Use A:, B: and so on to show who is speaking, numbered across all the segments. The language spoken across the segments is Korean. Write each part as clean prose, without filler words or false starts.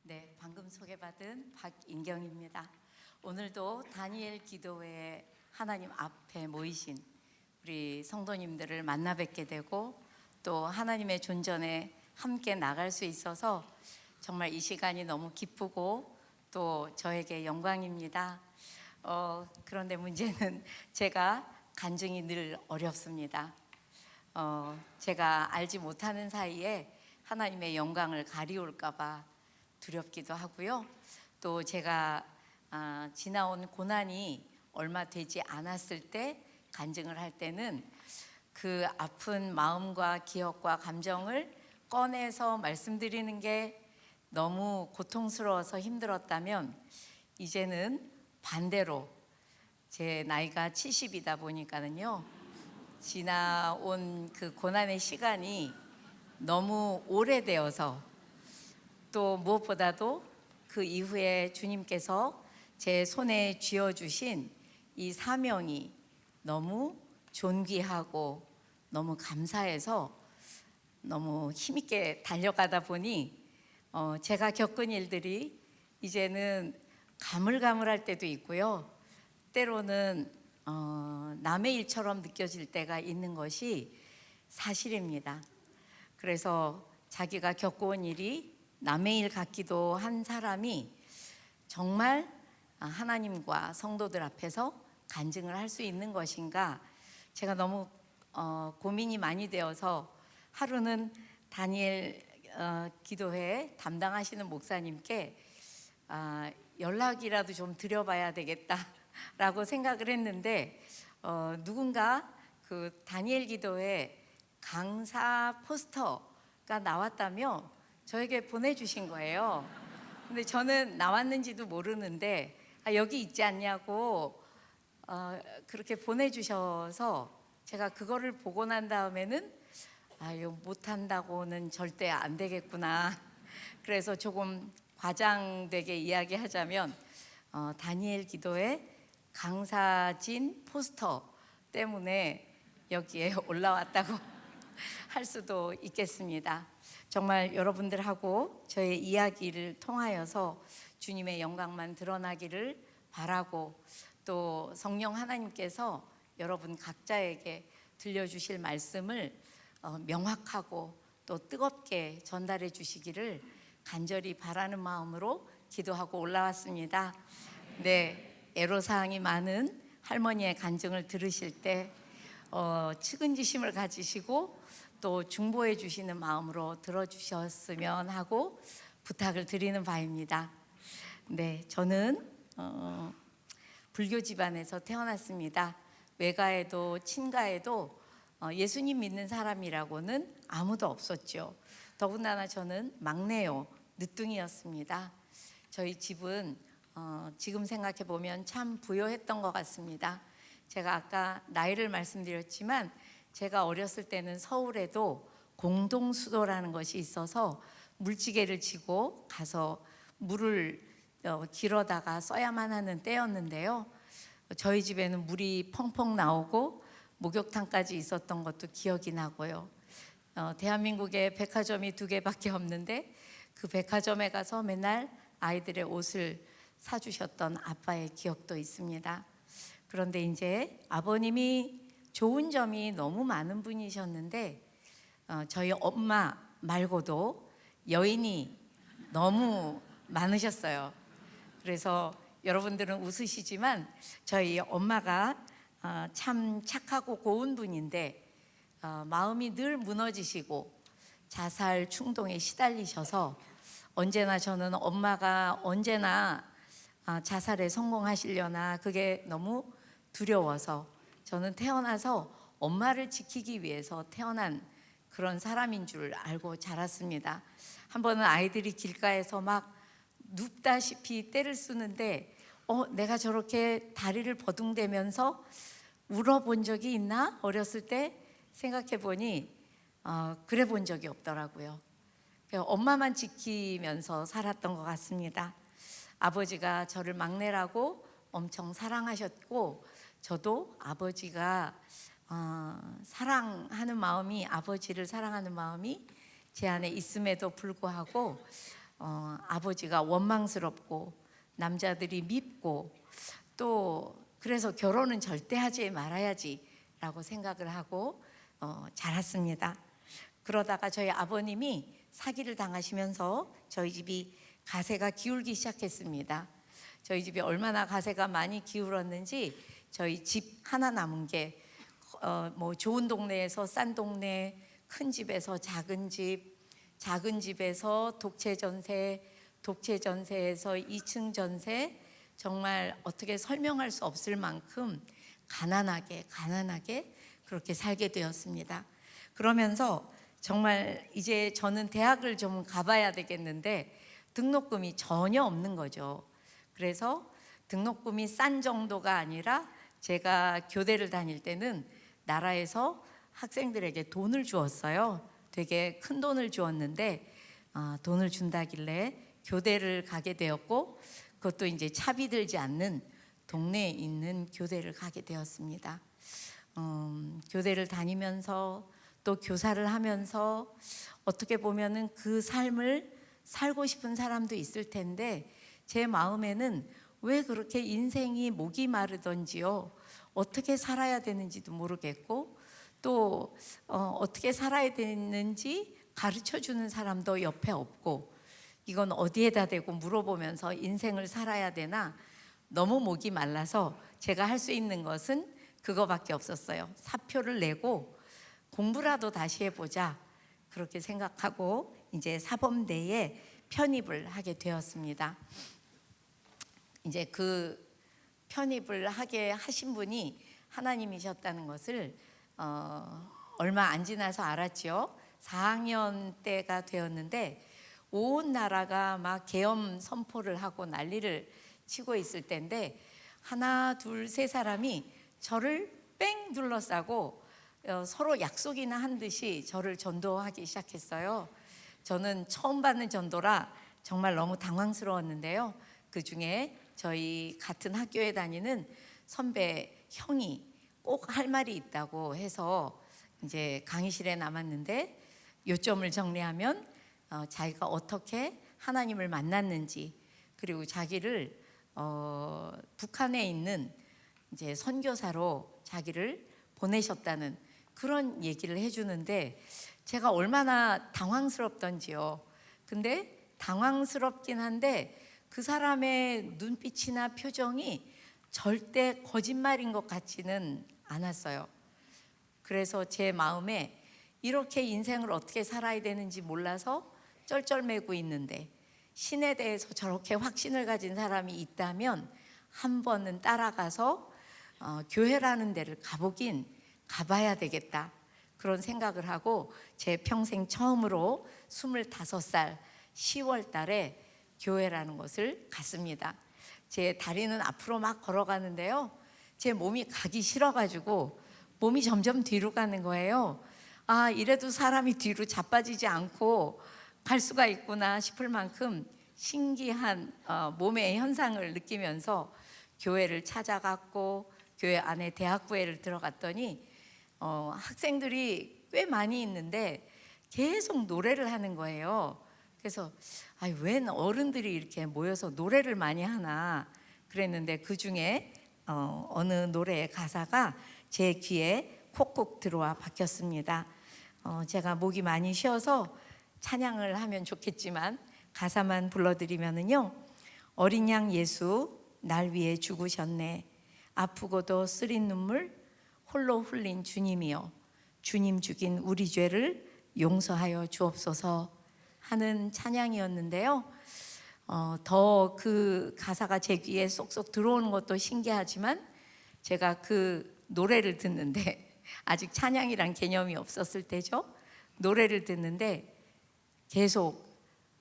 A: 네, 방금 소개받은 박인경입니다. 오늘도 다니엘 기도회에 하나님 앞에 모이신 우리 성도님들을 만나 뵙게 되고 또 하나님의 존전에 함께 나갈 수 있어서 정말 이 시간이 너무 기쁘고 또 저에게 영광입니다. 그런데 문제는 제가 간증이 늘 어렵습니다. 제가 알지 못하는 사이에 하나님의 영광을 가리울까 봐 두렵기도 하고요. 또 제가 지나온 고난이 얼마 되지 않았을 때 간증을 할 때는 그 아픈 마음과 기억과 감정을 꺼내서 말씀드리는 게 너무 고통스러워서 힘들었다면 이제는 반대로 제 나이가 70이다 보니까는요, 지나온 그 고난의 시간이 너무 오래되어서 또 무엇보다도 그 이후에 주님께서 제 손에 쥐어주신 이 사명이 너무 존귀하고 너무 감사해서 너무 힘있게 달려가다 보니 제가 겪은 일들이 이제는 가물가물할 때도 있고요. 때로는 남의 일처럼 느껴질 때가 있는 것이 사실입니다. 그래서 자기가 겪어온 일이 남의 일 같기도 한 사람이 정말 하나님과 성도들 앞에서 간증을 할 수 있는 것인가, 제가 너무 고민이 많이 되어서 하루는 다니엘 기도회 담당하시는 목사님께 연락이라도 좀 드려봐야 되겠다라고 생각을 했는데 누군가 그 다니엘 기도회 강사 포스터가 나왔다며 저에게 보내주신 거예요. 근데 저는 나왔는지도 모르는데 여기 있지 않냐고 그렇게 보내주셔서 제가 그거를 보고 난 다음에는 이거 못한다고는 절대 안 되겠구나. 그래서 조금 과장되게 이야기하자면 다니엘 기도회 강사진 포스터 때문에 여기에 올라왔다고 할 수도 있겠습니다. 정말 여러분들하고 저의 이야기를 통하여서 주님의 영광만 드러나기를 바라고 또 성령 하나님께서 여러분 각자에게 들려주실 말씀을 명확하고 또 뜨겁게 전달해 주시기를 간절히 바라는 마음으로 기도하고 올라왔습니다. 네, 애로사항이 많은 할머니의 간증을 들으실 때 측은지심을 가지시고 또 중보해 주시는 마음으로 들어주셨으면 하고 부탁을 드리는 바입니다. 네, 저는 불교 집안에서 태어났습니다. 외가에도 친가에도 예수님 믿는 사람이라고는 아무도 없었죠. 더군다나 저는 막내요, 늦둥이였습니다. 저희 집은 지금 생각해 보면 참 부유했던 것 같습니다. 제가 아까 나이를 말씀드렸지만 제가 어렸을 때는 서울에도 공동수도라는 것이 있어서 물지개를 지고 가서 물을 길어다가 써야만 하는 때였는데요. 저희 집에는 물이 펑펑 나오고 목욕탕까지 있었던 것도 기억이 나고요. 대한민국에 백화점이 2개밖에 없는데 그 백화점에 가서 맨날 아이들의 옷을 사주셨던 아빠의 기억도 있습니다. 그런데 이제 아버님이 좋은 점이 너무 많은 분이셨는데 저희 엄마 말고도 여인이 너무 많으셨어요. 그래서 여러분들은 웃으시지만 저희 엄마가 참 착하고 고운 분인데 마음이 늘 무너지시고 자살 충동에 시달리셔서 언제나 저는 엄마가 언제나 자살에 성공하시려나 그게 너무 두려워서 저는 태어나서 엄마를 지키기 위해서 태어난 그런 사람인 줄 알고 자랐습니다. 한 번은 아이들이 길가에서 막 눕다시피 떼를 쓰는데 내가 저렇게 다리를 버둥대면서 울어본 적이 있나? 어렸을 때 생각해 보니 그래 본 적이 없더라고요. 엄마만 지키면서 살았던 것 같습니다. 아버지가 저를 막내라고 엄청 사랑하셨고 저도 아버지가 사랑하는 마음이, 아버지를 사랑하는 마음이 제 안에 있음에도 불구하고 아버지가 원망스럽고 남자들이 밉고 또 그래서 결혼은 절대 하지 말아야지라고 생각을 하고 자랐습니다. 그러다가 저희 아버님이 사기를 당하시면서 저희 집이 가세가 기울기 시작했습니다. 저희 집이 얼마나 가세가 많이 기울었는지 저희 집 하나 남은 게 뭐 좋은 동네에서 싼 동네, 큰 집에서 작은 집, 작은 집에서 독채 전세, 독채 전세에서 2층 전세, 정말 어떻게 설명할 수 없을 만큼 가난하게 그렇게 살게 되었습니다. 그러면서 정말 이제 저는 대학을 좀 가봐야 되겠는데 등록금이 전혀 없는 거죠. 그래서 등록금이 싼 정도가 아니라 제가 교대를 다닐 때는 나라에서 학생들에게 돈을 주었어요. 되게 큰 돈을 주었는데 돈을 준다길래 교대를 가게 되었고 그것도 이제 차비 들지 않는 동네에 있는 교대를 가게 되었습니다. 교대를 다니면서 또 교사를 하면서 어떻게 보면은 그 삶을 살고 싶은 사람도 있을 텐데 제 마음에는 왜 그렇게 인생이 목이 마르던지요, 어떻게 살아야 되는지도 모르겠고 또 어떻게 살아야 되는지 가르쳐주는 사람도 옆에 없고 이건 어디에다 대고 물어보면서 인생을 살아야 되나 너무 목이 말라서 제가 할 수 있는 것은 그거밖에 없었어요. 사표를 내고 공부라도 다시 해보자 그렇게 생각하고 이제 사범대에 편입을 하게 되었습니다. 이제 그 편입을 하게 하신 분이 하나님이셨다는 것을 얼마 안 지나서 알았죠. 4학년 때가 되었는데 온 나라가 막 계엄 선포를 하고 난리를 치고 있을 때인데 하나 둘 세 사람이 저를 뺑 둘러싸고 서로 약속이나 한 듯이 저를 전도하기 시작했어요. 저는 처음 받는 전도라 정말 너무 당황스러웠는데요. 그 중에 저희 같은 학교에 다니는 선배 형이 꼭 할 말이 있다고 해서 이제 강의실에 남았는데 요점을 정리하면 자기가 어떻게 하나님을 만났는지 그리고 자기를 북한에 있는 이제 선교사로 자기를 보내셨다는 그런 얘기를 해주는데 제가 얼마나 당황스럽던지요. 근데 당황스럽긴 한데 그 사람의 눈빛이나 표정이 절대 거짓말인 것 같지는 않았어요. 그래서 제 마음에 이렇게 인생을 어떻게 살아야 되는지 몰라서 쩔쩔매고 있는데 신에 대해서 저렇게 확신을 가진 사람이 있다면 한 번은 따라가서 교회라는 데를 가봐야 되겠다 그런 생각을 하고 제 평생 처음으로 25살 10월 달에 교회라는 곳을 갔습니다. 제 다리는 앞으로 막 걸어가는데요, 제 몸이 가기 싫어가지고 몸이 점점 뒤로 가는 거예요. 아, 이래도 사람이 뒤로 자빠지지 않고 갈 수가 있구나 싶을 만큼 신기한 몸의 현상을 느끼면서 교회를 찾아갔고 교회 안에 대학부회를 들어갔더니 학생들이 꽤 많이 있는데 계속 노래를 하는 거예요. 그래서 웬 어른들이 이렇게 모여서 노래를 많이 하나 그랬는데 그 중에 어느 노래의 가사가 제 귀에 콕콕 들어와 박혔습니다. 제가 목이 많이 쉬어서 찬양을 하면 좋겠지만 가사만 불러드리면은요, 어린 양 예수 날 위해 죽으셨네, 아프고도 쓰린 눈물 홀로 흘린 주님이여, 주님 죽인 우리 죄를 용서하여 주옵소서 하는 찬양이었는데요. 더 그 가사가 제 귀에 쏙쏙 들어오는 것도 신기하지만 제가 그 노래를 듣는데 아직 찬양이란 개념이 없었을 때죠. 노래를 듣는데 계속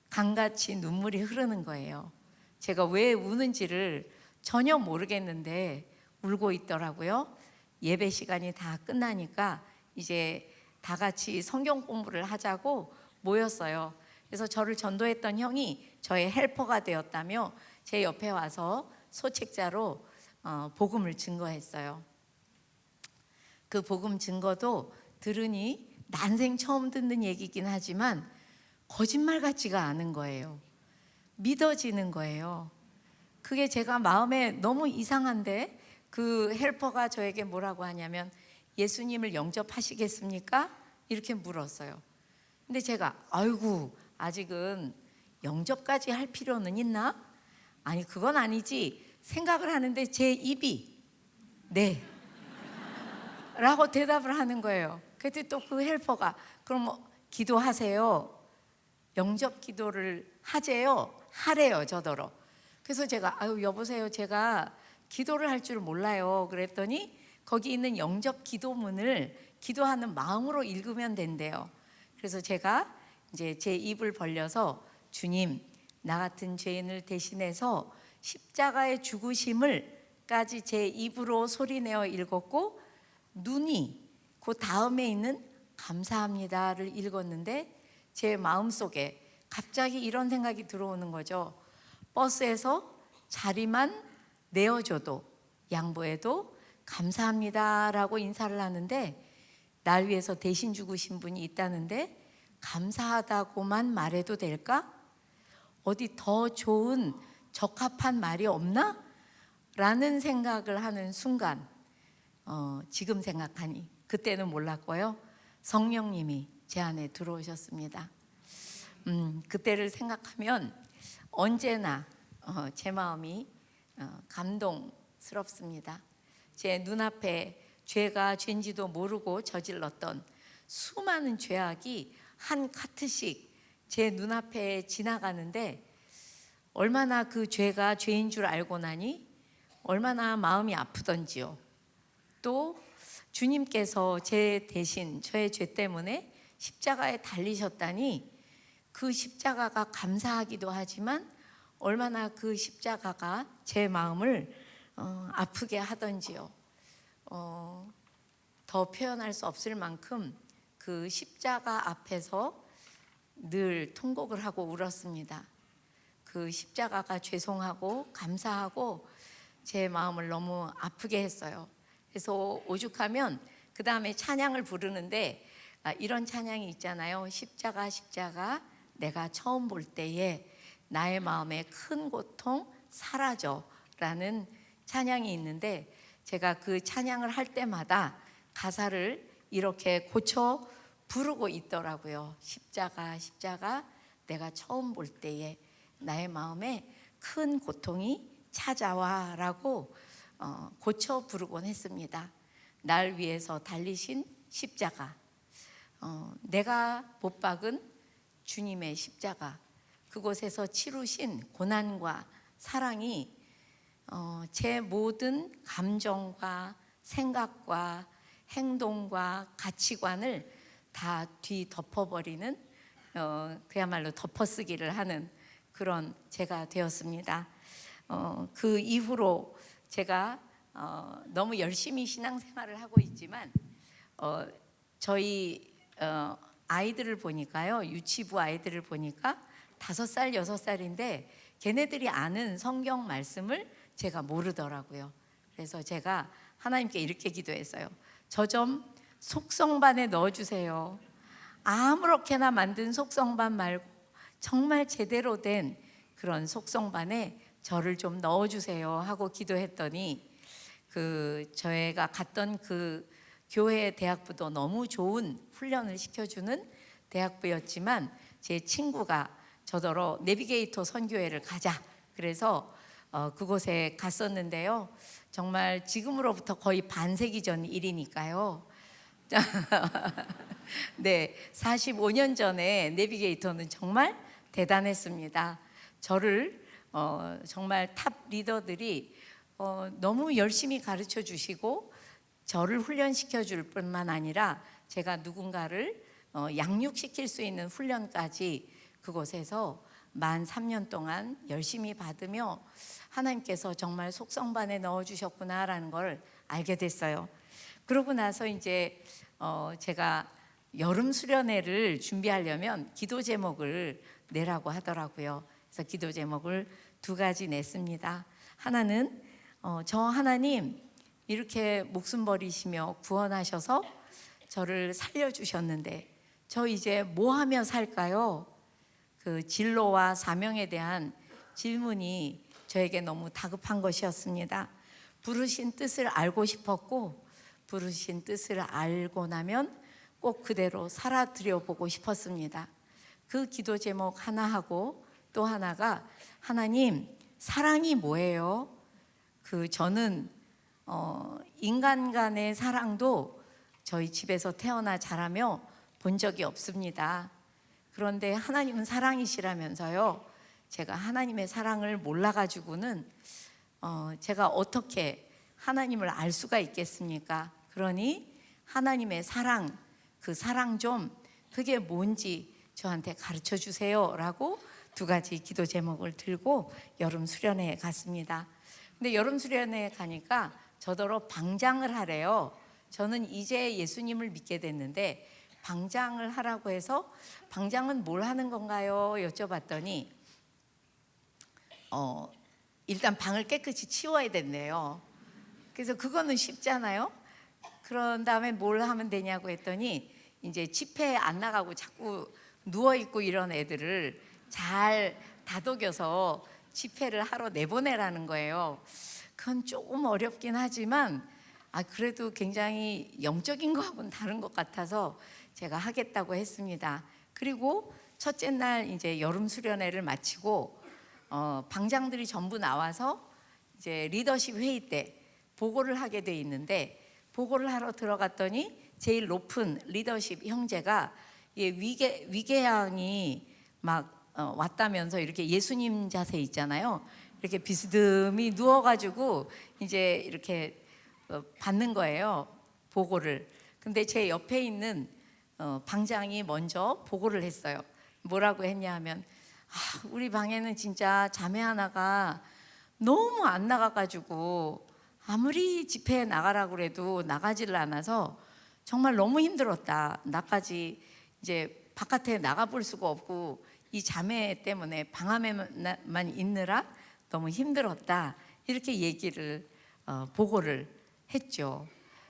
A: 강같이 눈물이 흐르는 거예요. 제가 왜 우는지를 전혀 모르겠는데 울고 있더라고요. 예배 시간이 다 끝나니까 이제 다 같이 성경 공부를 하자고 모였어요. 그래서 저를 전도했던 형이 저의 헬퍼가 되었다며 제 옆에 와서 소책자로 복음을 증거했어요. 그 복음 증거도 들으니 난생 처음 듣는 얘기긴 하지만 거짓말 같지가 않은 거예요. 믿어지는 거예요. 그게 제가 마음에 너무 이상한데, 그 헬퍼가 저에게 뭐라고 하냐면 예수님을 영접하시겠습니까? 이렇게 물었어요. 근데 제가 아이고, 아직은 영접까지 할 필요는 있나? 아니, 그건 아니지 생각을 하는데 제 입이 네 라고 대답을 하는 거예요. 그때 또 그 헬퍼가 그럼 기도하세요. 영접 기도를 하재요? 하래요, 저더러. 그래서 제가 아유, 여보세요, 제가 기도를 할 줄 몰라요. 그랬더니 거기 있는 영접 기도문을 기도하는 마음으로 읽으면 된대요. 그래서 제가 이제 제 입을 벌려서 주님, 나 같은 죄인을 대신해서 십자가의 죽으심을까지 제 입으로 소리내어 읽었고, 눈이 그 다음에 있는 감사합니다를 읽었는데 제 마음속에 갑자기 이런 생각이 들어오는 거죠. 버스에서 자리만 내어줘도, 양보해도 감사합니다라고 인사를 하는데, 날 위해서 대신 죽으신 분이 있다는데 감사하다고만 말해도 될까? 어디 더 좋은 적합한 말이 없나? 라는 생각을 하는 순간, 지금 생각하니, 그때는 몰랐고요, 성령님이 제 안에 들어오셨습니다. 그때를 생각하면 언제나 제 마음이 감동스럽습니다. 제 눈앞에 죄가 죄인지도 모르고 저질렀던 수많은 죄악이 한 카트씩 제 눈앞에 지나가는데, 얼마나 그 죄가 죄인 줄 알고 나니 얼마나 마음이 아프던지요. 또 주님께서 제 대신 저의 죄 때문에 십자가에 달리셨다니, 그 십자가가 감사하기도 하지만 얼마나 그 십자가가 제 마음을 아프게 하던지요. 더 표현할 수 없을 만큼 그 십자가 앞에서 늘 통곡을 하고 울었습니다. 그 십자가가 죄송하고 감사하고 제 마음을 너무 아프게 했어요. 그래서 오죽하면 그 다음에 찬양을 부르는데 이런 찬양이 있잖아요. 십자가 십자가 내가 처음 볼 때에 나의 마음에 큰 고통 사라져 라는 찬양이 있는데, 제가 그 찬양을 할 때마다 가사를 이렇게 고쳐 부르고 있더라고요. 십자가 십자가 내가 처음 볼 때에 나의 마음에 큰 고통이 찾아와 라고 고쳐 부르곤 했습니다. 날 위해서 달리신 십자가, 내가 못 박은 주님의 십자가, 그곳에서 치루신 고난과 사랑이 제 모든 감정과 생각과 행동과 가치관을 다 뒤덮어버리는, 그야말로 덮어쓰기를 하는 그런 제가 되었습니다. 그 이후로 제가 너무 열심히 신앙생활을 하고 있지만 저희 아이들을 보니까요, 유치부 아이들을 보니까 5살, 6살인데 걔네들이 아는 성경 말씀을 제가 모르더라고요. 그래서 제가 하나님께 이렇게 기도했어요. 저 좀 속성반에 넣어주세요. 아무렇게나 만든 속성반 말고 정말 제대로 된 그런 속성반에 저를 좀 넣어주세요 하고 기도했더니, 저희가 갔던 그 교회 대학부도 너무 좋은 훈련을 시켜주는 대학부였지만, 제 친구가 저더러 내비게이터 선교회를 가자 그래서 그곳에 갔었는데요. 정말 지금으로부터 거의 반세기 전 일이니까요. 네, 45년 전에 내비게이터는 정말 대단했습니다. 저를 정말 탑 리더들이 너무 열심히 가르쳐 주시고 저를 훈련시켜 줄 뿐만 아니라 제가 누군가를 양육시킬 수 있는 훈련까지 그곳에서 만 3년 동안 열심히 받으며 하나님께서 정말 속성반에 넣어주셨구나라는 걸 알게 됐어요. 그러고 나서 이제 제가 여름 수련회를 준비하려면 기도 제목을 내라고 하더라고요. 그래서 기도 제목을 2가지 냈습니다. 하나는 저 하나님 이렇게 목숨 버리시며 구원하셔서 저를 살려주셨는데 저 이제 뭐 하며 살까요? 그 진로와 사명에 대한 질문이 저에게 너무 다급한 것이었습니다. 부르신 뜻을 알고 싶었고, 부르신 뜻을 알고 나면 꼭 그대로 살아드려 보고 싶었습니다. 그 기도 제목 하나 하고, 또 하나가 하나님, 사랑이 뭐예요? 저는 인간 간의 사랑도 저희 집에서 태어나 자라며 본 적이 없습니다. 그런데 하나님은 사랑이시라면서요. 제가 하나님의 사랑을 몰라가지고는 제가 어떻게 하나님을 알 수가 있겠습니까? 그러니 하나님의 사랑, 그 사랑 좀 그게 뭔지 저한테 가르쳐 주세요 라고 두 가지 기도 제목을 들고 여름 수련회에 갔습니다. 근데 여름 수련회에 가니까 저더러 방장을 하래요. 저는 이제 예수님을 믿게 됐는데 방장을 하라고 해서 방장은 뭘 하는 건가요? 여쭤봤더니 일단 방을 깨끗이 치워야 된대요. 그래서 그거는 쉽잖아요. 그런 다음에 뭘 하면 되냐고 했더니 이제 집회 안 나가고 자꾸 누워있고 이런 애들을 잘 다독여서 집회를 하러 내보내라는 거예요. 그건 조금 어렵긴 하지만 그래도 굉장히 영적인 거하고는 다른 것 같아서 제가 하겠다고 했습니다. 그리고 첫째 날 이제 여름 수련회를 마치고 방장들이 전부 나와서 이제 리더십 회의 때 보고를 하게 돼 있는데, 보고를 하러 들어갔더니 제일 높은 리더십 형제가 위궤양이 막 왔다면서 이렇게 예수님 자세 있잖아요. 이렇게 비스듬히 누워가지고 이제 이렇게 받는 거예요, 보고를. 근데 제 옆에 있는 방장이 먼저 보고를 했어요. 뭐라고 했냐 하면 우리 방에는 진짜 자매 하나가 너무 안 나가가지고 아무리 집회에 나가라고 그래도 나가지를 않아서 정말 너무 힘들었다. 나까지 이제 바깥에 나가볼 수가 없고 이 자매 때문에 방 안에만 있느라 너무 힘들었다. 이렇게 얘기를 보고를 했죠.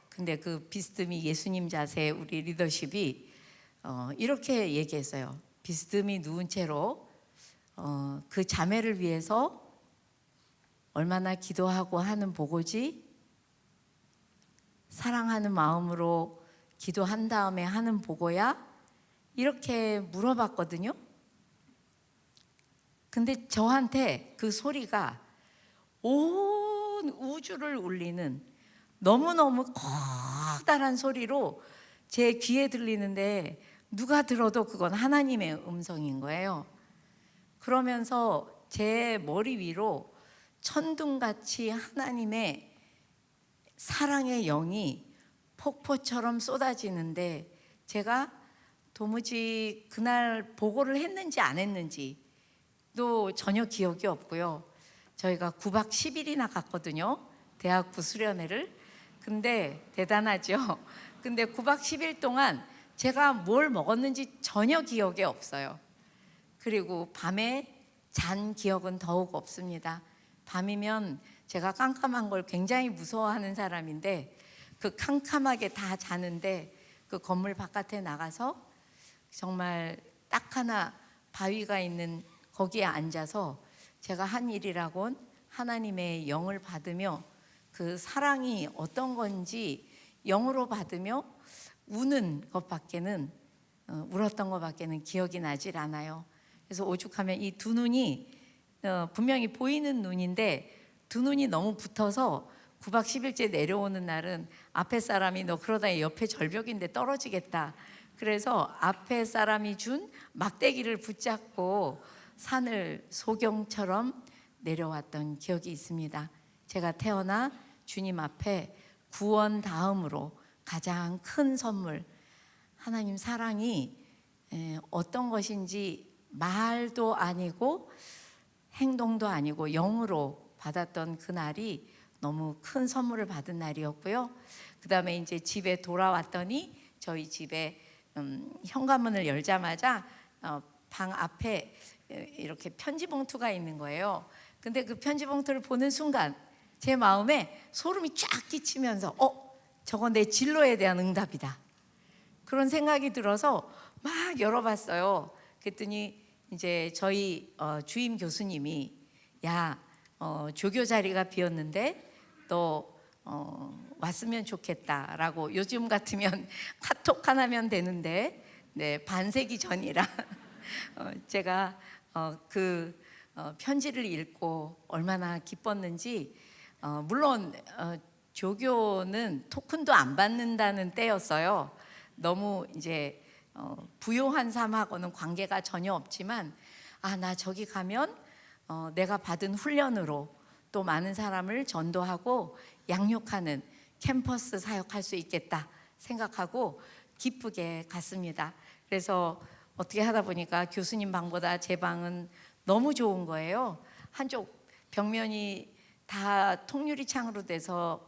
A: 근데 그 비스듬히 예수님 자세 우리 리더십이 이렇게 얘기했어요. 비스듬히 누운 채로 그 자매를 위해서 얼마나 기도하고 하는 보고지? 사랑하는 마음으로 기도한 다음에 하는 보고야? 이렇게 물어봤거든요. 근데 저한테 그 소리가 온 우주를 울리는 너무너무 커다란 소리로 제 귀에 들리는데 누가 들어도 그건 하나님의 음성인 거예요. 그러면서 제 머리 위로 천둥같이 하나님의 사랑의 영이 폭포처럼 쏟아지는데, 제가 도무지 그날 보고를 했는지 안 했는지도 전혀 기억이 없고요. 저희가 9박 10일이나 갔거든요, 대학부 수련회를. 근데 대단하죠. 근데 9박 10일 동안 제가 뭘 먹었는지 전혀 기억이 없어요. 그리고 밤에 잔 기억은 더욱 없습니다. 밤이면 제가 깜깜한 걸 굉장히 무서워하는 사람인데 그 캄캄하게 다 자는데 그 건물 바깥에 나가서 정말 딱 하나 바위가 있는 거기에 앉아서 제가 한 일이라곤 하나님의 영을 받으며 그 사랑이 어떤 건지 영으로 받으며 우는 것밖에는 울었던 것밖에는 기억이 나질 않아요. 그래서 오죽하면 이 두 눈이 분명히 보이는 눈인데 두 눈이 너무 붙어서 9박 10일째 내려오는 날은 앞에 사람이 너 그러다 옆에 절벽인데 떨어지겠다. 그래서 앞에 사람이 준 막대기를 붙잡고 산을 소경처럼 내려왔던 기억이 있습니다. 제가 태어나 주님 앞에 구원 다음으로 가장 큰 선물, 하나님 사랑이 어떤 것인지 말도 아니고 행동도 아니고 영으로 받았던 그 날이 너무 큰 선물을 받은 날이었고요. 그 다음에 이제 집에 돌아왔더니 저희 집에 현관문을 열자마자 방 앞에 이렇게 편지 봉투가 있는 거예요. 근데 그 편지 봉투를 보는 순간 제 마음에 소름이 쫙 끼치면서 저건 내 진로에 대한 응답이다. 그런 생각이 들어서 막 열어봤어요. 그랬더니 이제 저희 주임 교수님이 야, 조교 자리가 비었는데 너 왔으면 좋겠다라고. 요즘 같으면 카톡 하나면 되는데 네, 반세기 전이라 제가 편지를 읽고 얼마나 기뻤는지. 물론 조교는 토큰도 안 받는다는 때였어요. 너무 이제 부요한 삶하고는 관계가 전혀 없지만, 나 저기 가면 내가 받은 훈련으로 또 많은 사람을 전도하고 양육하는 캠퍼스 사역할 수 있겠다 생각하고 기쁘게 갔습니다. 그래서 어떻게 하다 보니까 교수님 방보다 제 방은 너무 좋은 거예요. 한쪽 벽면이 다 통유리 창으로 돼서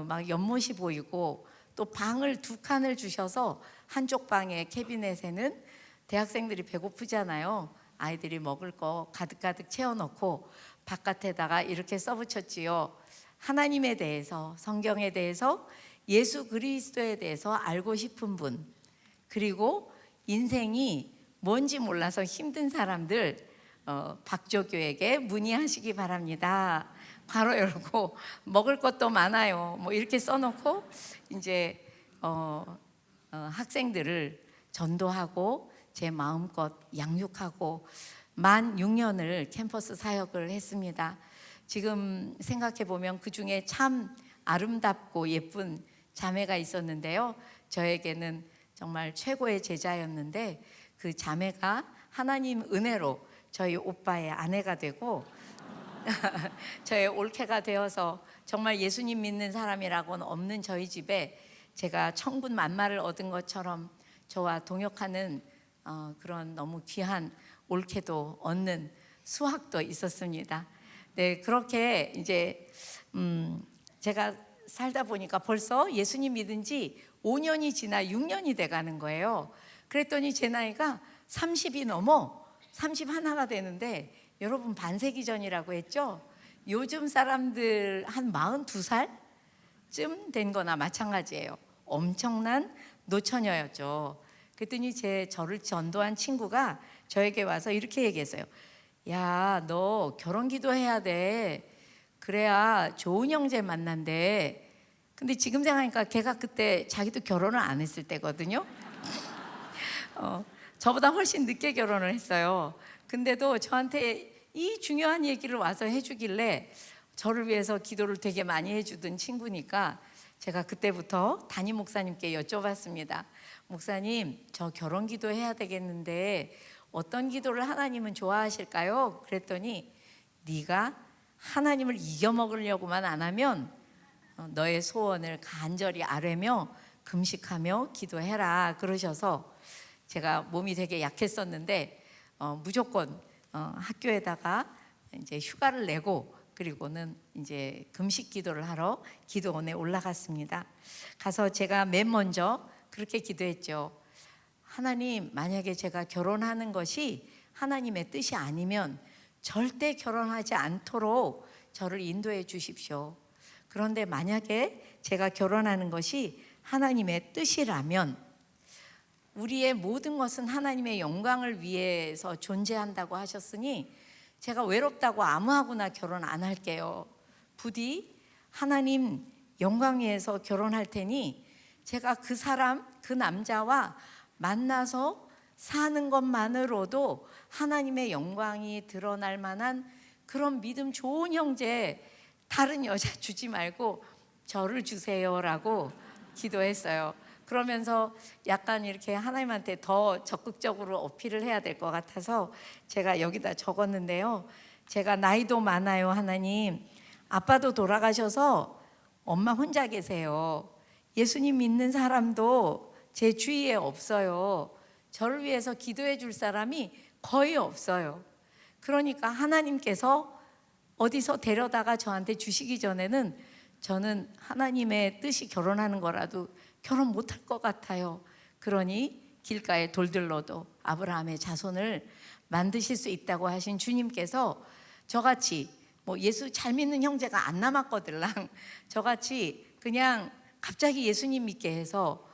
A: 막 연못이 보이고, 또 방을 2칸을 주셔서 한쪽 방에 캐비넷에는 대학생들이 배고프잖아요. 아이들이 먹을 거 가득가득 채워놓고 바깥에다가 이렇게 써붙였지요. 하나님에 대해서, 성경에 대해서, 예수 그리스도에 대해서 알고 싶은 분, 그리고 인생이 뭔지 몰라서 힘든 사람들 박조교에게 문의하시기 바랍니다. 괄호 열고 먹을 것도 많아요. 뭐 이렇게 써놓고 이제 학생들을 전도하고 제 마음껏 양육하고 만 6년을 캠퍼스 사역을 했습니다. 지금 생각해 보면 그 중에 참 아름답고 예쁜 자매가 있었는데요. 저에게는 정말 최고의 제자였는데, 그 자매가 하나님 은혜로 저희 오빠의 아내가 되고 저의 올케가 되어서 정말 예수님 믿는 사람이라고는 없는 저희 집에 제가 천군 만마를 얻은 것처럼 저와 동역하는 그런 너무 귀한 올케도 얻는 수학도 있었습니다. 네, 그렇게 이제 제가 살다 보니까 벌써 예수님 믿은 지 5년이 지나 6년이 돼 가는 거예요. 그랬더니 제 나이가 30이 넘어 31가 되는데, 여러분 반세기 전이라고 했죠? 요즘 사람들 한 42살쯤 된 거나 마찬가지예요. 엄청난 노처녀였죠. 그랬더니 저를 전도한 친구가 저에게 와서 이렇게 얘기했어요. 야, 너 결혼 기도해야 돼. 그래야 좋은 형제 만난대. 근데 지금 생각하니까 걔가 그때 자기도 결혼을 안 했을 때거든요. 저보다 훨씬 늦게 결혼을 했어요. 근데도 저한테 이 중요한 얘기를 와서 해주길래, 저를 위해서 기도를 되게 많이 해주던 친구니까 제가 그때부터 담임 목사님께 여쭤봤습니다. 목사님, 저 결혼 기도해야 되겠는데 어떤 기도를 하나님은 좋아하실까요? 그랬더니, 네가 하나님을 이겨먹으려고만 안 하면 너의 소원을 간절히 아뢰며 금식하며 기도해라 그러셔서, 제가 몸이 되게 약했었는데 무조건 학교에다가 이제 휴가를 내고, 그리고는 이제 금식 기도를 하러 기도원에 올라갔습니다. 가서 제가 맨 먼저 그렇게 기도했죠. 하나님, 만약에 제가 결혼하는 것이 하나님의 뜻이 아니면 절대 결혼하지 않도록 저를 인도해 주십시오. 그런데 만약에 제가 결혼하는 것이 하나님의 뜻이라면, 우리의 모든 것은 하나님의 영광을 위해서 존재한다고 하셨으니 제가 외롭다고 아무하고나 결혼 안 할게요. 부디 하나님 영광 위해서 결혼할 테니 제가 그 사람, 그 남자와 만나서 사는 것만으로도 하나님의 영광이 드러날 만한 그런 믿음 좋은 형제, 다른 여자 주지 말고 저를 주세요라고 기도했어요. 그러면서 약간 이렇게 하나님한테 더 적극적으로 어필을 해야 될 것 같아서 제가 여기다 적었는데요. 제가 나이도 많아요, 하나님. 아빠도 돌아가셔서 엄마 혼자 계세요. 예수님 믿는 사람도 제 주위에 없어요. 저를 위해서 기도해 줄 사람이 거의 없어요. 그러니까 하나님께서 어디서 데려다가 저한테 주시기 전에는 저는 하나님의 뜻이 결혼하는 거라도 결혼 못할 것 같아요. 그러니 길가에 돌들러도 아브라함의 자손을 만드실 수 있다고 하신 주님께서 저같이 예수 잘 믿는 형제가 안 남았거들랑 저같이 그냥 갑자기 예수님 믿게 해서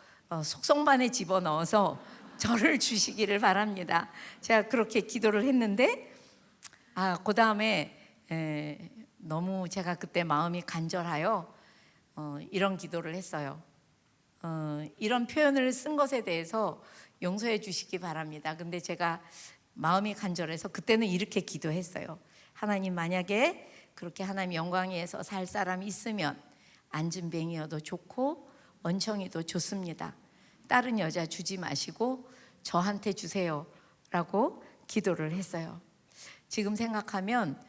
A: 속성반에 집어넣어서 저를 주시기를 바랍니다. 제가 그렇게 기도를 했는데 그 다음에 너무 제가 그때 마음이 간절하여 이런 기도를 했어요. 이런 표현을 쓴 것에 대해서 용서해 주시기 바랍니다. 근데 제가 마음이 간절해서 그때는 이렇게 기도했어요. 하나님, 만약에 그렇게 하나님 영광에서 살 사람이 있으면 안진뱅이여도 좋고 원청이도 좋습니다. 다른 여자 주지 마시고 저한테 주세요 라고 기도를 했어요. 지금 생각하면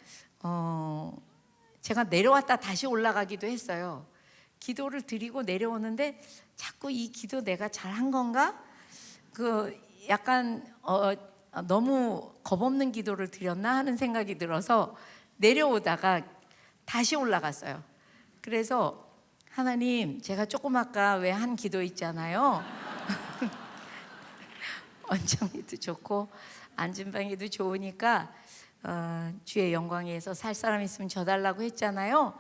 A: 제가 내려왔다 다시 올라가기도 했어요. 기도를 드리고 내려오는데 자꾸 이 기도 내가 잘한 건가? 약간 너무 겁없는 기도를 드렸나 하는 생각이 들어서 내려오다가 다시 올라갔어요. 그래서 하나님, 제가 조금 아까 왜 한 기도 있잖아요. 원청이도 좋고 안진방이도 좋으니까 주의 영광에서 살 사람 있으면 져달라고 했잖아요.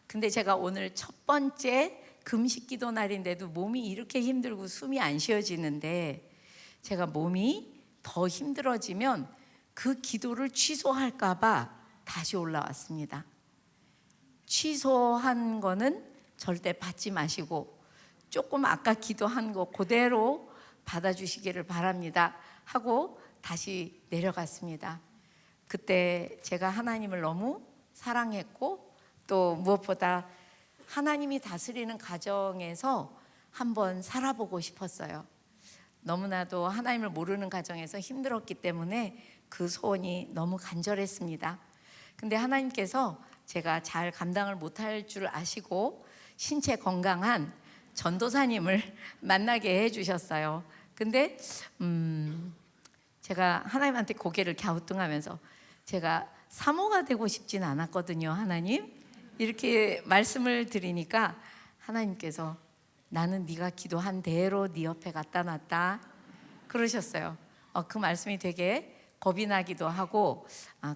A: 근데 제가 오늘 첫 번째 금식 기도 날인데도 몸이 이렇게 힘들고 숨이 안 쉬어지는데, 제가 몸이 더 힘들어지면 그 기도를 취소할까 봐 다시 올라왔습니다. 취소한 거는 절대 받지 마시고 조금 아까 기도한 거 그대로 받아주시기를 바랍니다 하고 다시 내려갔습니다. 그때 제가 하나님을 너무 사랑했고 또 무엇보다 하나님이 다스리는 가정에서 한번 살아보고 싶었어요. 너무나도 하나님을 모르는 가정에서 힘들었기 때문에 그 소원이 너무 간절했습니다. 근데 하나님께서 제가 잘 감당을 못할 줄 아시고 신체 건강한 전도사님을 만나게 해주셨어요. 근데 제가 하나님한테 고개를 갸우뚱하면서 제가 사모가 되고 싶진 않았거든요. 하나님, 이렇게 말씀을 드리니까 하나님께서 나는 네가 기도한 대로 네 옆에 갖다 놨다 그러셨어요. 그 말씀이 되게 겁이 나기도 하고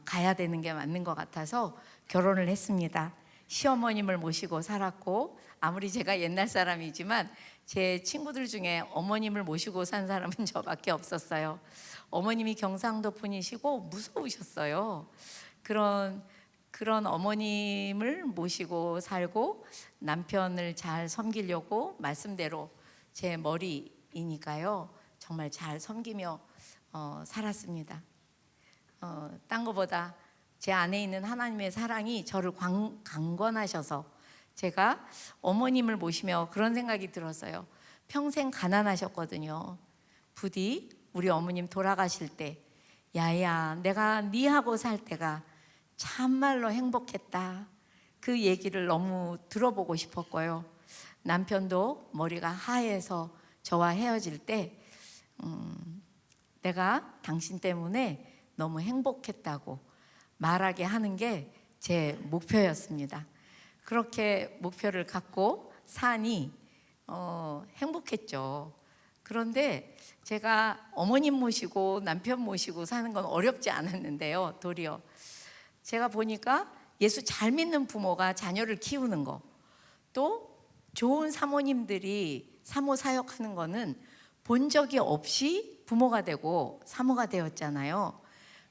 A: 가야 되는 게 맞는 것 같아서 결혼을 했습니다. 시어머님을 모시고 살았고, 아무리 제가 옛날 사람이지만 제 친구들 중에 어머님을 모시고 산 사람은 저밖에 없었어요. 어머님이 경상도 분이시고 무서우셨어요. 그런 어머님을 모시고 살고 남편을 잘 섬기려고 말씀대로 제 머리이니까요, 정말 잘 섬기며 살았습니다. 딴 거보다 제 안에 있는 하나님의 사랑이 저를 강권하셔서 제가 어머님을 모시며 그런 생각이 들었어요. 평생 가난하셨거든요. 부디 우리 어머님 돌아가실 때, 야야, 내가 니하고 살 때가 참말로 행복했다, 그 얘기를 너무 들어보고 싶었고요. 남편도 머리가 하얘서 저와 헤어질 때 내가 당신 때문에 너무 행복했다고 말하게 하는 게 제 목표였습니다. 그렇게 목표를 갖고 사니 행복했죠. 그런데 제가 어머님 모시고 남편 모시고 사는 건 어렵지 않았는데요, 도리어 제가 보니까 예수 잘 믿는 부모가 자녀를 키우는 거, 또 좋은 사모님들이 사모 사역하는 거는 본 적이 없이 부모가 되고 사모가 되었잖아요.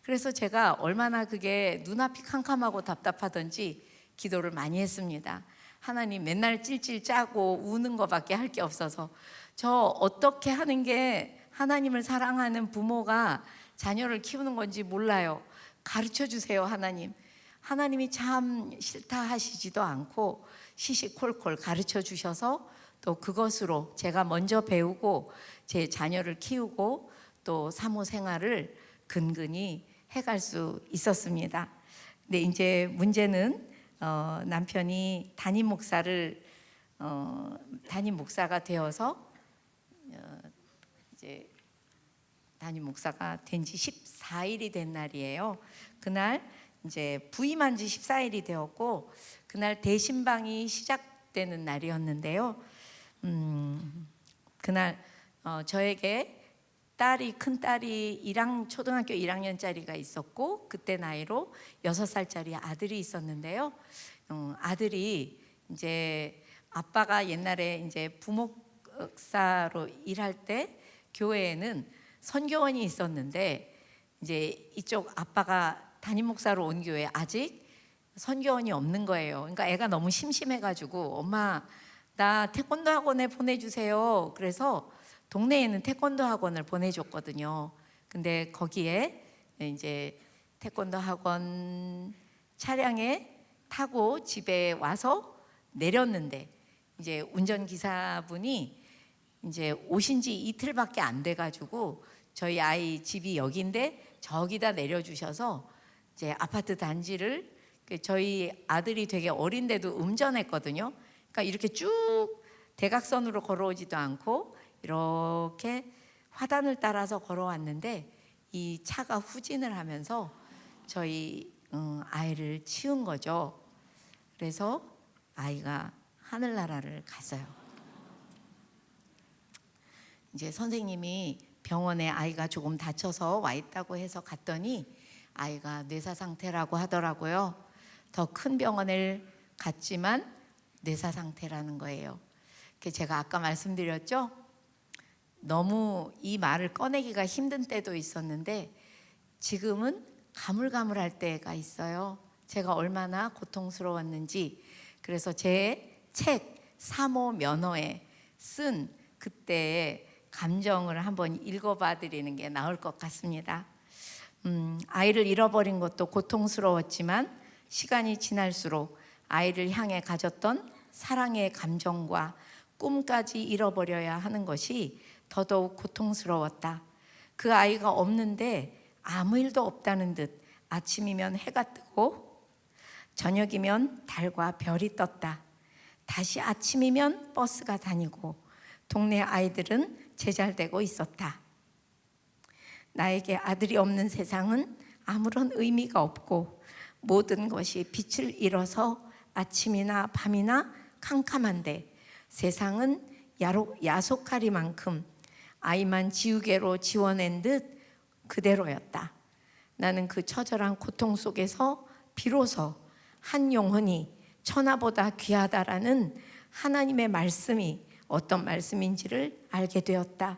A: 그래서 제가 얼마나 그게 눈앞이 캄캄하고 답답하던지 기도를 많이 했습니다. 하나님, 맨날 찔찔 짜고 우는 것밖에 할 게 없어서 저 어떻게 하는 게 하나님을 사랑하는 부모가 자녀를 키우는 건지 몰라요. 가르쳐 주세요, 하나님. 하나님이 참 싫다 하시지도 않고 시시콜콜 가르쳐 주셔서 또 그것으로 제가 먼저 배우고 제 자녀를 키우고 또 사모 생활을 근근히 해갈 수 있었습니다. 근데 이제 문제는 남편이 담임 목사가 되어서 이제 담임 목사가 된 지 14일이 된 날이에요. 그날 이제 부임한 지 14일이 되었고, 그날 대신방이 시작되는 날이었는데요. 그날 저에게 큰 딸이 초등학교 1학년짜리가 있었고, 그때 나이로 6살짜리 아들이 있었는데요. 아들이 이제 아빠가 옛날에 이제 부목사로 일할 때 교회에는 선교원이 있었는데, 이제 이쪽 아빠가 담임 목사로 온 교회 아직 선교원이 없는 거예요. 그러니까 애가 너무 심심해가지고 엄마 나 태권도 학원에 보내주세요. 그래서 동네에 있는 태권도 학원을 보내줬거든요. 근데 거기에 이제 태권도 학원 차량에 타고 집에 와서 내렸는데 이제 운전기사분이 이제 오신 지 이틀밖에 안 돼가지고 저희 아이 집이 여기인데 저기다 내려주셔서 이제 아파트 단지를 저희 아들이 되게 어린데도 운전했거든요. 그러니까 이렇게 쭉 대각선으로 걸어오지도 않고 이렇게 화단을 따라서 걸어왔는데 이 차가 후진을 하면서 저희 아이를 치운 거죠. 그래서 아이가 하늘나라를 갔어요. 이제 선생님이 병원에 아이가 조금 다쳐서 와 있다고 해서 갔더니 아이가 뇌사 상태라고 하더라고요. 더 큰 병원을 갔지만 뇌사 상태라는 거예요. 제가 아까 말씀드렸죠? 너무 이 말을 꺼내기가 힘든 때도 있었는데 지금은 가물가물할 때가 있어요. 제가 얼마나 고통스러웠는지. 그래서 제 책 사모 면허에 쓴 그때의 감정을 한번 읽어봐 드리는 게 나을 것 같습니다. 아이를 잃어버린 것도 고통스러웠지만 시간이 지날수록 아이를 향해 가졌던 사랑의 감정과 꿈까지 잃어버려야 하는 것이 더더욱 고통스러웠다. 그 아이가 없는데 아무 일도 없다는 듯 아침이면 해가 뜨고 저녁이면 달과 별이 떴다. 다시 아침이면 버스가 다니고 동네 아이들은 제잘되고 있었다. 나에게 아들이 없는 세상은 아무런 의미가 없고 모든 것이 빛을 잃어서 아침이나 밤이나 캄캄한데 세상은 야속하리만큼 아이만 지우개로 지워낸 듯 그대로였다. 나는 그 처절한 고통 속에서 비로소 한 영혼이 천하보다 귀하다라는 하나님의 말씀이 어떤 말씀인지를 알게 되었다.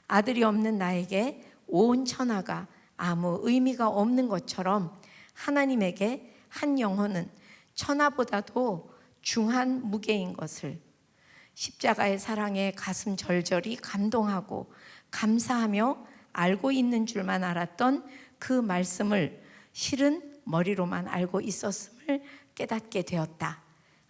A: 아들이 없는 나에게 온 천하가 아무 의미가 없는 것처럼 하나님에게 한 영혼은 천하보다도 중한 무게인 것을 십자가의 사랑에 가슴 절절히 감동하고 감사하며 알고 있는 줄만 알았던 그 말씀을 실은 머리로만 알고 있었음을 깨닫게 되었다.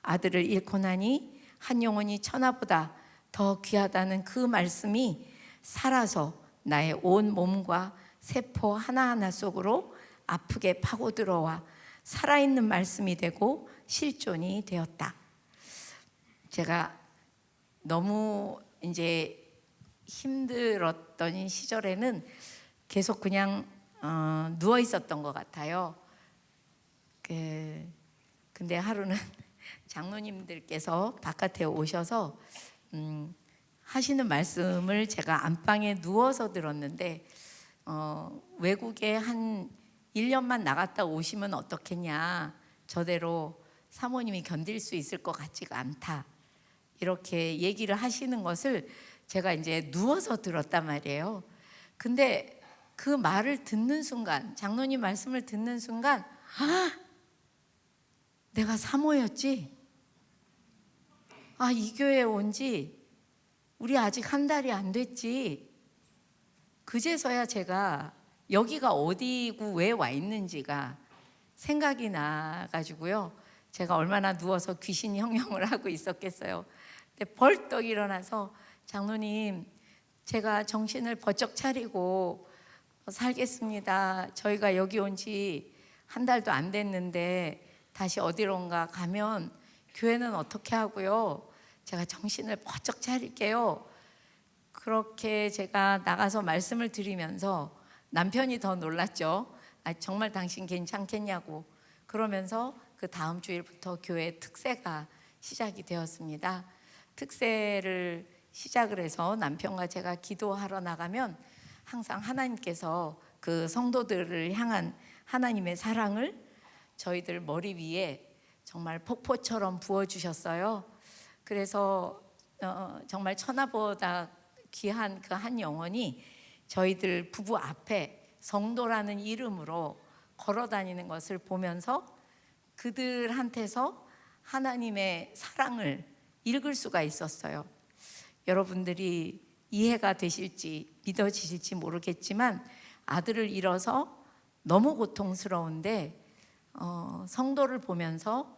A: 아들을 잃고 나니 한 영혼이 천하보다 더 귀하다는 그 말씀이 살아서 나의 온 몸과 세포 하나하나 속으로 아프게 파고 들어와 살아있는 말씀이 되고 실존이 되었다. 제가 너무 이제 힘들었던 시절에는 계속 그냥 누워 있었던 것 같아요. 근데 하루는 장로님들께서 바깥에 오셔서 하시는 말씀을 제가 안방에 누워서 들었는데 외국에 한 1년만 나갔다 오시면 어떻겠냐, 저대로 사모님이 견딜 수 있을 것 같지가 않다, 이렇게 얘기를 하시는 것을 제가 이제 누워서 들었단 말이에요. 근데 그 말을 듣는 순간, 장로님 말씀을 듣는 순간, 내가 사모였지? 이 교회에 온 지 우리 아직 한 달이 안 됐지? 그제서야 제가 여기가 어디고 왜 와 있는지가 생각이 나가지고요. 제가 얼마나 누워서 귀신 형용을 하고 있었겠어요. 근데 벌떡 일어나서 장로님, 제가 정신을 번쩍 차리고 살겠습니다. 저희가 여기 온 지 한 달도 안 됐는데 다시 어디론가 가면 교회는 어떻게 하고요? 제가 정신을 번쩍 차릴게요. 그렇게 제가 나가서 말씀을 드리면서 남편이 더 놀랐죠. 정말 당신 괜찮겠냐고. 그러면서 그 다음 주일부터 교회 특세가 시작이 되었습니다. 특세를 시작을 해서 남편과 제가 기도하러 나가면 항상 하나님께서 그 성도들을 향한 하나님의 사랑을 저희들 머리 위에 정말 폭포처럼 부어주셨어요. 그래서 정말 천하보다 귀한 그 한 영혼이 저희들 부부 앞에 성도라는 이름으로 걸어 다니는 것을 보면서 그들한테서 하나님의 사랑을 읽을 수가 있었어요. 여러분들이 이해가 되실지 믿어지실지 모르겠지만 아들을 잃어서 너무 고통스러운데 성도를 보면서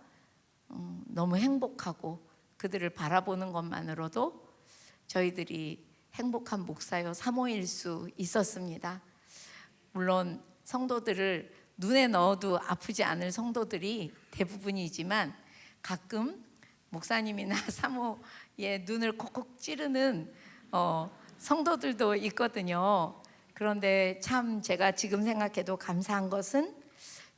A: 너무 행복하고 그들을 바라보는 것만으로도 저희들이 행복한 목사요 사모일 수 있었습니다. 물론 성도들을 눈에 넣어도 아프지 않을 성도들이 대부분이지만 가끔 목사님이나 사모의 눈을 콕콕 찌르는 성도들도 있거든요. 그런데 참 제가 지금 생각해도 감사한 것은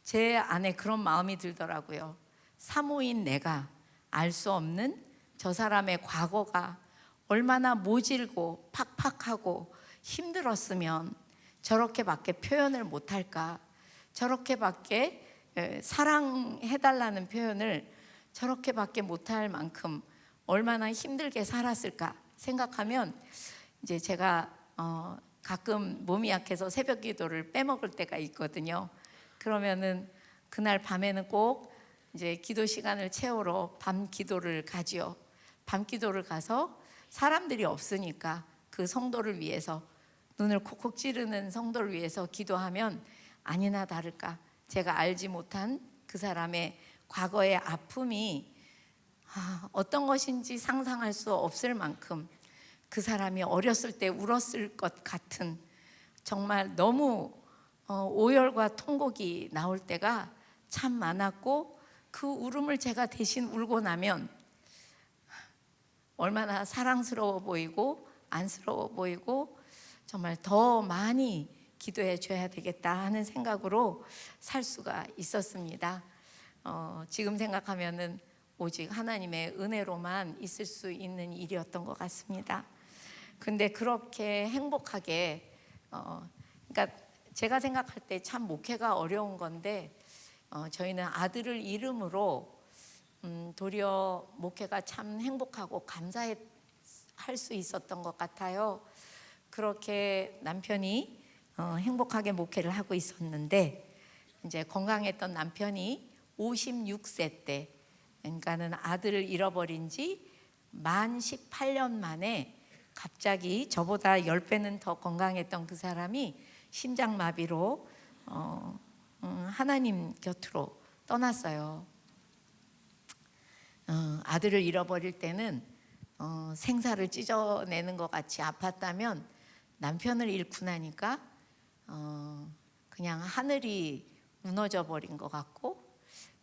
A: 제 안에 그런 마음이 들더라고요. 사모인 내가 알 수 없는 저 사람의 과거가 얼마나 모질고 팍팍하고 힘들었으면 저렇게밖에 표현을 못할까, 저렇게밖에 사랑해달라는 표현을 저렇게밖에 못할 만큼 얼마나 힘들게 살았을까 생각하면 이제 제가 가끔 몸이 약해서 새벽 기도를 빼먹을 때가 있거든요. 그러면은 그날 밤에는 꼭 이제 기도 시간을 채우러 밤 기도를 가지요. 밤 기도를 가서 사람들이 없으니까 그 성도를 위해서, 눈을 콕콕 찌르는 성도를 위해서 기도하면 아니나 다를까 제가 알지 못한 그 사람의 과거의 아픔이 어떤 것인지 상상할 수 없을 만큼 그 사람이 어렸을 때 울었을 것 같은 정말 너무 오열과 통곡이 나올 때가 참 많았고, 그 울음을 제가 대신 울고 나면 얼마나 사랑스러워 보이고 안쓰러워 보이고 정말 더 많이 기도해 줘야 되겠다 하는 생각으로 살 수가 있었습니다. 지금 생각하면은 오직 하나님의 은혜로만 있을 수 있는 일이었던 것 같습니다. 근데 그렇게 행복하게 그러니까 제가 생각할 때 참 목회가 어려운 건데 저희는 아들을 이름으로 도리어 목회가 참 행복하고 감사할 수 있었던 것 같아요. 그렇게 남편이 행복하게 목회를 하고 있었는데 이제 건강했던 남편이 56세 때, 그러니까는 아들을 잃어버린 지 만 18년 만에 갑자기 저보다 10배는 더 건강했던 그 사람이 심장마비로 하나님 곁으로 떠났어요. 아들을 잃어버릴 때는 생사를 찢어내는 것 같이 아팠다면 남편을 잃고 나니까 그냥 하늘이 무너져 버린 것 같고,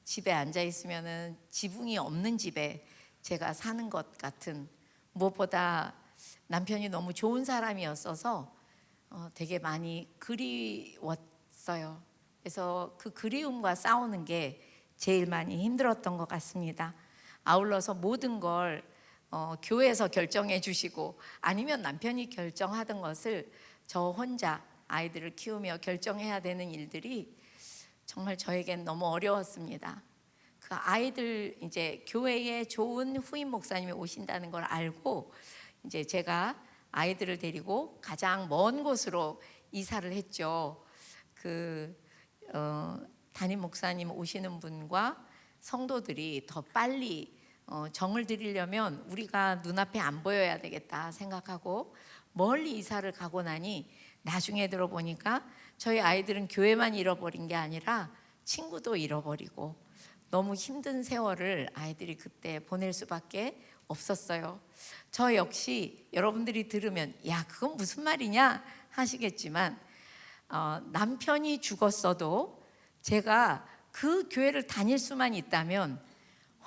A: 집에 앉아 있으면은 지붕이 없는 집에 제가 사는 것 같은, 무엇보다 남편이 너무 좋은 사람이었어서 되게 많이 그리웠어요. 그래서 그 그리움과 싸우는 게 제일 많이 힘들었던 것 같습니다. 아울러서 모든 걸 교회에서 결정해 주시고 아니면 남편이 결정하던 것을 저 혼자 아이들을 키우며 결정해야 되는 일들이 정말 저에겐 너무 어려웠습니다. 그 아이들 이제 교회에 좋은 후임 목사님이 오신다는 걸 알고 이제 제가 아이들을 데리고 가장 먼 곳으로 이사를 했죠. 담임 목사님 오시는 분과 성도들이 더 빨리 정을 드리려면 우리가 눈앞에 안 보여야 되겠다 생각하고 멀리 이사를 가고 나니 나중에 들어보니까 저희 아이들은 교회만 잃어버린 게 아니라 친구도 잃어버리고 너무 힘든 세월을 아이들이 그때 보낼 수밖에 없었어요. 저 역시 여러분들이 들으면 야 그건 무슨 말이냐 하시겠지만 남편이 죽었어도 제가 그 교회를 다닐 수만 있다면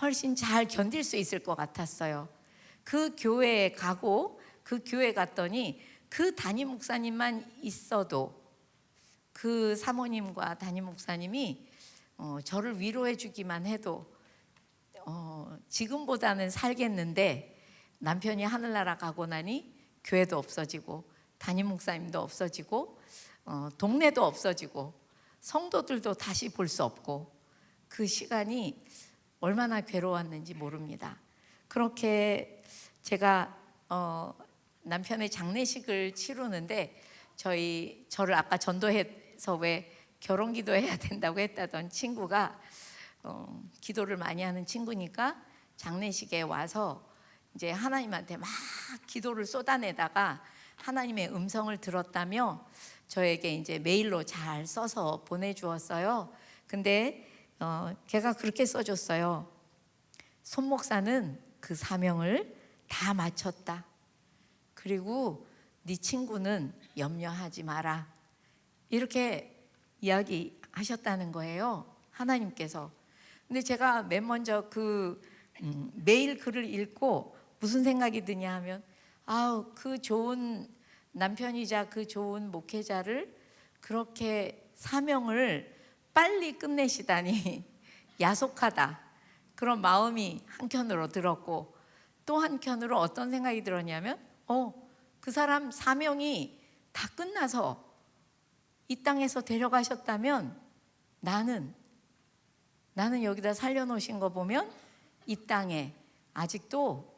A: 훨씬 잘 견딜 수 있을 것 같았어요. 그 교회에 가고 그 교회 갔더니 그 담임 목사님만 있어도 그 사모님과 담임 목사님이 저를 위로해 주기만 해도 지금보다는 살겠는데, 남편이 하늘나라 가고 나니 교회도 없어지고 담임 목사님도 없어지고 동네도 없어지고 성도들도 다시 볼 수 없고 그 시간이 얼마나 괴로웠는지 모릅니다. 그렇게 제가 남편의 장례식을 치르는데 저를 아까 전도해서 왜 결혼기도 해야 된다고 했다던 친구가 기도를 많이 하는 친구니까 장례식에 와서 이제 하나님한테 막 기도를 쏟아내다가 하나님의 음성을 들었다며 저에게 이제 메일로 잘 써서 보내주었어요. 근데 걔가 그렇게 써줬어요. 손 목사는 그 사명을 다 마쳤다. 그리고 네 친구는 염려하지 마라. 이렇게 이야기하셨다는 거예요, 하나님께서. 근데 제가 맨 먼저 그 메일 글을 읽고 무슨 생각이 드냐 하면, 아우, 그 좋은 남편이자 그 좋은 목회자를 그렇게 사명을 빨리 끝내시다니 야속하다, 그런 마음이 한켠으로 들었고, 또 한켠으로 어떤 생각이 들었냐면, 그 사람 사명이 다 끝나서 이 땅에서 데려가셨다면 나는 여기다 살려놓으신 거 보면 이 땅에 아직도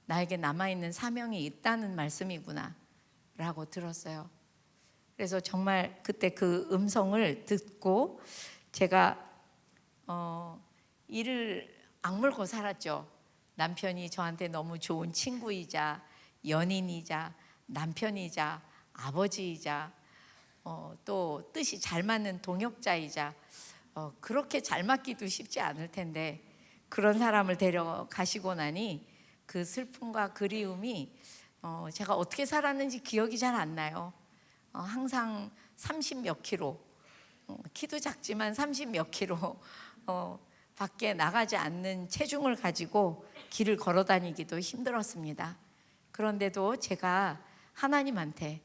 A: 나에게 남아있는 사명이 있다는 말씀이구나 라고 들었어요. 그래서 정말 그때 그 음성을 듣고 제가 이를 악물고 살았죠. 남편이 저한테 너무 좋은 친구이자 연인이자 남편이자 아버지이자 또 뜻이 잘 맞는 동역자이자 그렇게 잘 맞기도 쉽지 않을 텐데, 그런 사람을 데려가시고 나니 그 슬픔과 그리움이 제가 어떻게 살았는지 기억이 잘 안 나요. 항상 30 몇 킬로, 키도 작지만 30 몇 킬로 밖에 나가지 않는 체중을 가지고 길을 걸어 다니기도 힘들었습니다. 그런데도 제가 하나님을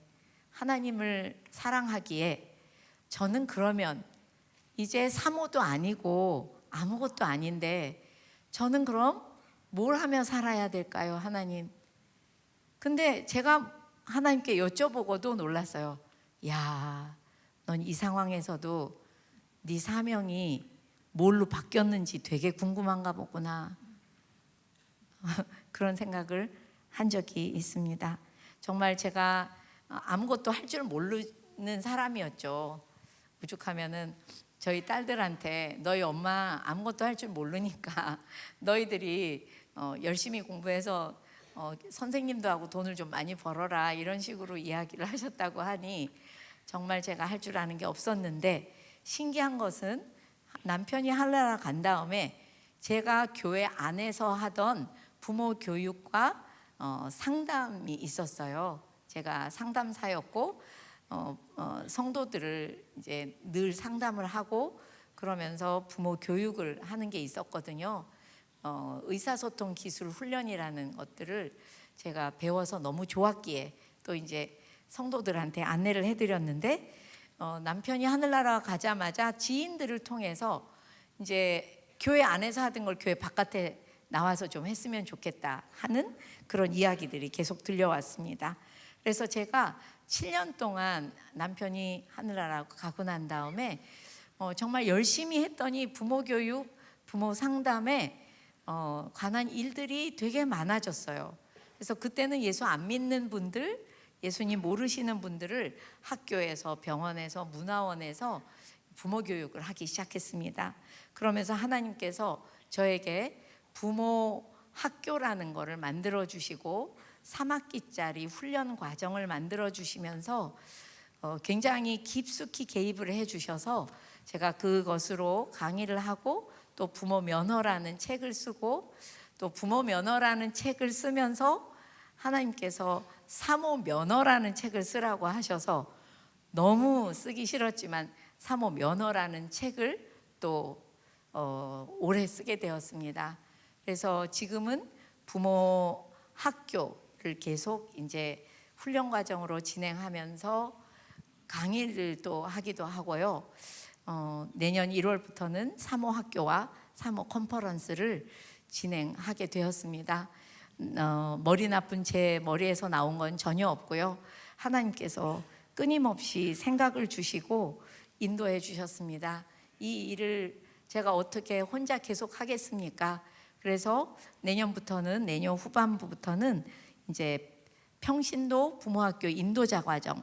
A: 사랑하기에 저는 그러면 이제 사모도 아니고 아무것도 아닌데 저는 그럼 뭘 하며 살아야 될까요, 하나님? 근데 제가 하나님께 여쭤보고도 놀랐어요. 야, 넌 이 상황에서도 네 사명이 뭘로 바뀌었는지 되게 궁금한가 보구나. 그런 생각을 한 적이 있습니다. 정말 제가 아무것도 할 줄 모르는 사람이었죠. 오죽하면은 저희 딸들한테 너희 엄마 아무것도 할 줄 모르니까 너희들이 열심히 공부해서 선생님도 하고 돈을 좀 많이 벌어라, 이런 식으로 이야기를 하셨다고 하니 정말 제가 할 줄 아는 게 없었는데, 신기한 것은 남편이 하늘나라 간 다음에 제가 교회 안에서 하던 부모 교육과 상담이 있었어요. 제가 상담사였고 성도들을 이제 늘 상담을 하고 그러면서 부모 교육을 하는 게 있었거든요. 의사소통 기술 훈련이라는 것들을 제가 배워서 너무 좋았기에 또 이제 성도들한테 안내를 해드렸는데, 남편이 하늘나라 가자마자 지인들을 통해서 이제 교회 안에서 하던 걸 교회 바깥에 나와서 좀 했으면 좋겠다 하는 그런 이야기들이 계속 들려왔습니다. 그래서 제가 7년 동안 남편이 하늘나라 가고 난 다음에 정말 열심히 했더니 부모 교육, 부모 상담에 관한 일들이 되게 많아졌어요. 그래서 그때는 예수 안 믿는 분들, 예수님 모르시는 분들을 학교에서, 병원에서, 문화원에서 부모 교육을 하기 시작했습니다. 그러면서 하나님께서 저에게 부모 학교라는 거를 만들어 주시고 3학기짜리 훈련 과정을 만들어 주시면서 굉장히 깊숙이 개입을 해 주셔서 제가 그것으로 강의를 하고 또 부모 면허라는 책을 쓰고, 또 부모 면허라는 책을 쓰면서 하나님께서 사모 면허라는 책을 쓰라고 하셔서 너무 쓰기 싫었지만 사모 면허라는 책을 또 오래 쓰게 되었습니다. 그래서 지금은 부모 학교를 계속 이제 훈련 과정으로 진행하면서 강의를 또 하기도 하고요. 내년 1월부터는 사모 학교와 사모 컨퍼런스를 진행하게 되었습니다. 머리 나쁜 제 머리에서 나온 건 전혀 없고요. 하나님께서 끊임없이 생각을 주시고 인도해 주셨습니다. 이 일을 제가 어떻게 혼자 계속 하겠습니까? 그래서 내년 후반부부터는 이제 평신도 부모학교 인도자 과정,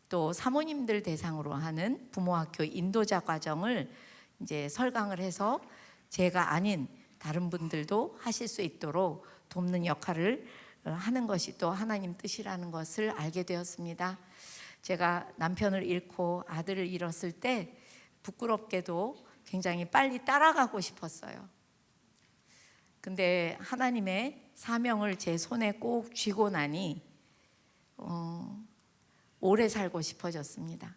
A: 또 사모님들 대상으로 하는 부모학교 인도자 과정을 이제 설강을 해서 제가 아닌 다른 분들도 하실 수 있도록 돕는 역할을 하는 것이 또 하나님 뜻이라는 것을 알게 되었습니다. 제가 남편을 잃고 아들을 잃었을 때 부끄럽게도 굉장히 빨리 따라가고 싶었어요. 근데 하나님의 사명을 제 손에 꼭 쥐고 나니 오래 살고 싶어졌습니다.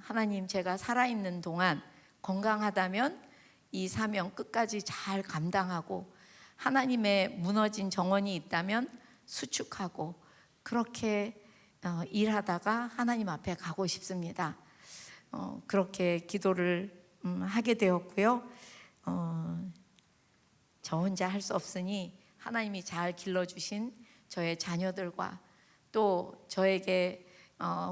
A: 하나님, 제가 살아있는 동안 건강하다면 이 사명 끝까지 잘 감당하고 하나님의 무너진 정원이 있다면 수축하고 그렇게 일하다가 하나님 앞에 가고 싶습니다. 그렇게 기도를 하게 되었고요. 저 혼자 할 수 없으니 하나님이 잘 길러주신 저의 자녀들과 또 저에게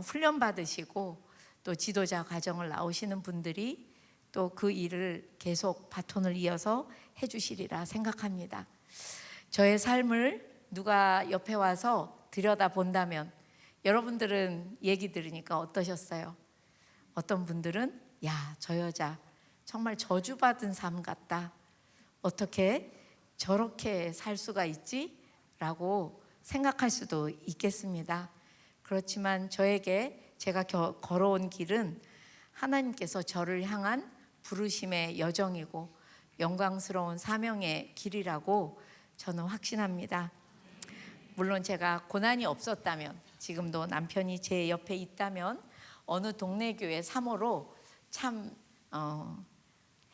A: 훈련 받으시고 또 지도자 과정을 나오시는 분들이 또 그 일을 계속 바톤을 이어서 해주시리라 생각합니다. 저의 삶을 누가 옆에 와서 들여다본다면 여러분들은 얘기 들으니까 어떠셨어요? 어떤 분들은 야, 저 여자 정말 저주받은 삶 같다. 어떻게 저렇게 살 수가 있지? 라고 생각할 수도 있겠습니다. 그렇지만 저에게 제가 걸어온 길은 하나님께서 저를 향한 부르심의 여정이고 영광스러운 사명의 길이라고 저는 확신합니다. 물론 제가 고난이 없었다면, 지금도 남편이 제 옆에 있다면 어느 동네 교회 사모로 참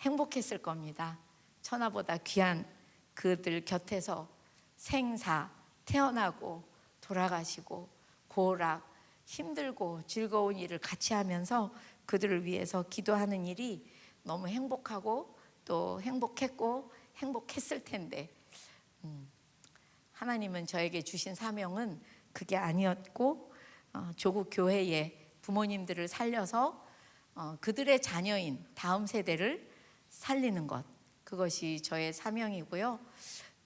A: 행복했을 겁니다. 천하보다 귀한 그들 곁에서 생사, 태어나고 돌아가시고 고락, 힘들고 즐거운 일을 같이 하면서 그들을 위해서 기도하는 일이 너무 행복하고 또 행복했고 행복했을 텐데 하나님은 저에게 주신 사명은 그게 아니었고 조국 교회에 부모님들을 살려서 그들의 자녀인 다음 세대를 살리는 것, 그것이 저의 사명이고요.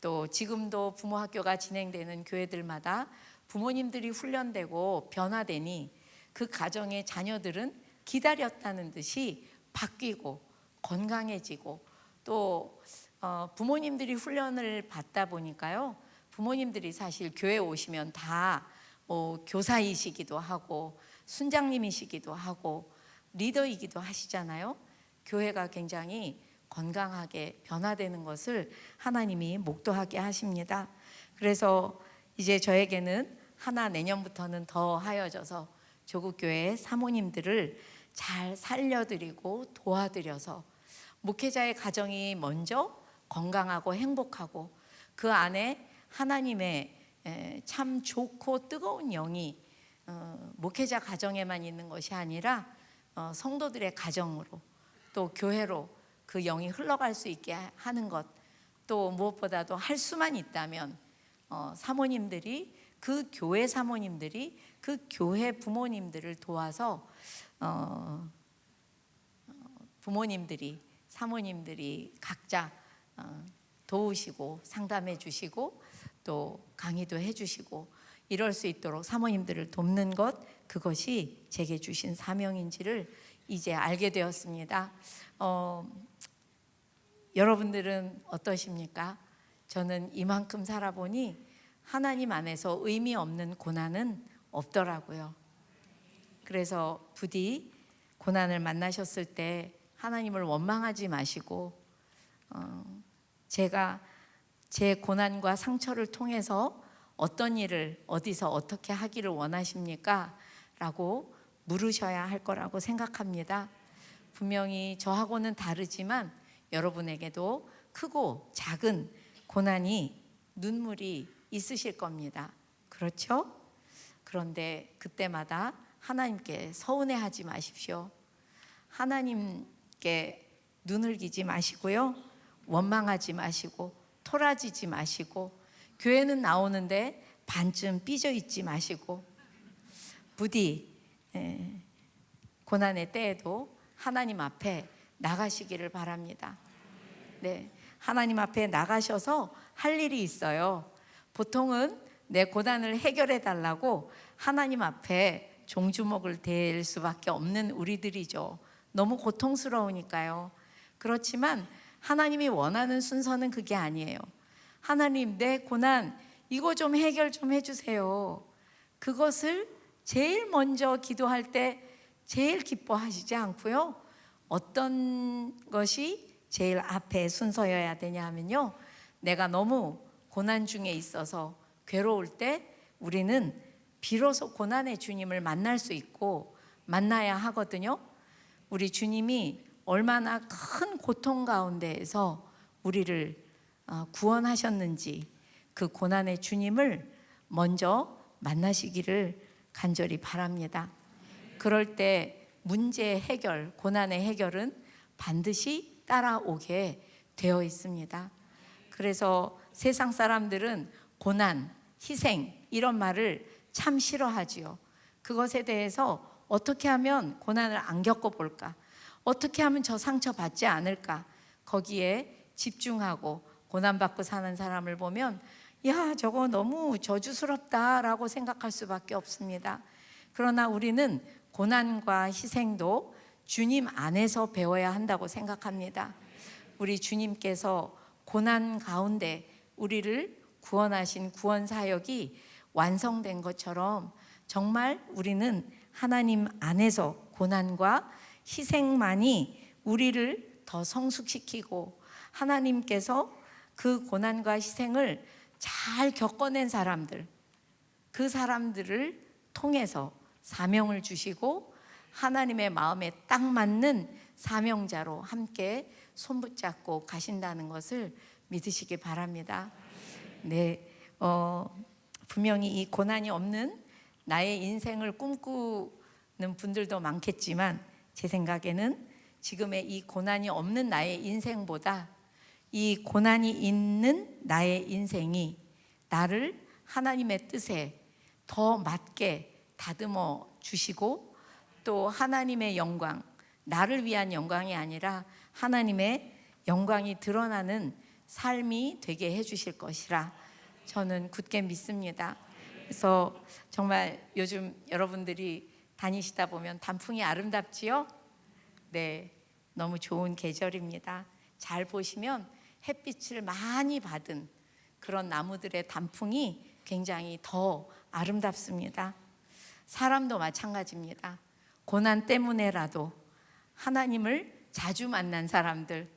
A: 또 지금도 부모 학교가 진행되는 교회들마다 부모님들이 훈련되고 변화되니 그 가정의 자녀들은 기다렸다는 듯이 바뀌고 건강해지고 또 부모님들이 훈련을 받다 보니까요. 부모님들이 사실 교회 오시면 다 교사이시기도 하고 순장님이시기도 하고 리더이기도 하시잖아요. 교회가 굉장히 건강하게 변화되는 것을 하나님이 목도하게 하십니다. 그래서 이제 저에게는 하나 내년부터는 더 하여져서 조국교회 사모님들을 잘 살려드리고 도와드려서 목회자의 가정이 먼저 건강하고 행복하고 그 안에 하나님의 참 좋고 뜨거운 영이 목회자 가정에만 있는 것이 아니라 성도들의 가정으로 또 교회로 그 영이 흘러갈 수 있게 하는 것, 또 무엇보다도 할 수만 있다면 사모님들이 그 교회 사모님들이 그 교회 부모님들을 도와서 부모님들이 사모님들이 각자 도우시고 상담해 주시고 또 강의도 해 주시고 이럴 수 있도록 사모님들을 돕는 것, 그것이 제게 주신 사명인지를 이제 알게 되었습니다. 여러분들은 어떠십니까? 저는 이만큼 살아보니 하나님 안에서 의미 없는 고난은 없더라고요. 그래서 부디 고난을 만나셨을 때 하나님을 원망하지 마시고 제가 제 고난과 상처를 통해서 어떤 일을 어디서 어떻게 하기를 원하십니까? 라고 물으셔야 할 거라고 생각합니다. 분명히 저하고는 다르지만 여러분에게도 크고 작은 고난이 눈물이 있으실 겁니다. 그렇죠? 그런데 그때마다 하나님께 서운해하지 마십시오. 하나님께 눈을 기지 마시고요. 원망하지 마시고 토라지지 마시고 교회는 나오는데 반쯤 삐져 있지 마시고 부디 고난의 때에도 하나님 앞에 나가시기를 바랍니다. 네, 하나님 앞에 나가셔서 할 일이 있어요. 보통은 내 고난을 해결해 달라고 하나님 앞에 종주먹을 댈 수밖에 없는 우리들이죠. 너무 고통스러우니까요. 그렇지만 하나님이 원하는 순서는 그게 아니에요. 하나님, 내 고난 이거 좀 해결 좀 해주세요. 그것을 제일 먼저 기도할 때 제일 기뻐하시지 않고요. 어떤 것이 제일 앞에 순서여야 되냐 하면요, 내가 너무 고난 중에 있어서 괴로울 때 우리는 비로소 고난의 주님을 만날 수 있고 만나야 하거든요. 우리 주님이 얼마나 큰 고통 가운데에서 우리를 구원하셨는지 그 고난의 주님을 먼저 만나시기를 간절히 바랍니다. 그럴 때 문제의 해결, 고난의 해결은 반드시 따라오게 되어 있습니다. 그래서 세상 사람들은 고난, 희생 이런 말을 참 싫어하지요. 그것에 대해서 어떻게 하면 고난을 안 겪어볼까? 어떻게 하면 저 상처 받지 않을까? 거기에 집중하고 고난받고 사는 사람을 보면 야, 저거 너무 저주스럽다라고 생각할 수밖에 없습니다. 그러나 우리는 고난과 희생도 주님 안에서 배워야 한다고 생각합니다. 우리 주님께서 고난 가운데 우리를 구원하신 구원 사역이 완성된 것처럼 정말 우리는 하나님 안에서 고난과 희생만이 우리를 더 성숙시키고 하나님께서 그 고난과 희생을 잘 겪어낸 사람들, 그 사람들을 통해서 사명을 주시고 하나님의 마음에 딱 맞는 사명자로 함께 손붙잡고 가신다는 것을 믿으시기 바랍니다. 네, 분명히 이 고난이 없는 나의 인생을 꿈꾸는 분들도 많겠지만 제 생각에는 지금의 이 고난이 없는 나의 인생보다 이 고난이 있는 나의 인생이 나를 하나님의 뜻에 더 맞게 다듬어 주시고 또 하나님의 영광, 나를 위한 영광이 아니라 하나님의 영광이 드러나는 삶이 되게 해주실 것이라 저는 굳게 믿습니다. 그래서 정말 요즘 여러분들이 다니시다 보면 단풍이 아름답지요? 네, 너무 좋은 계절입니다. 잘 보시면 햇빛을 많이 받은 그런 나무들의 단풍이 굉장히 더 아름답습니다. 사람도 마찬가지입니다. 고난 때문에라도 하나님을 자주 만난 사람들,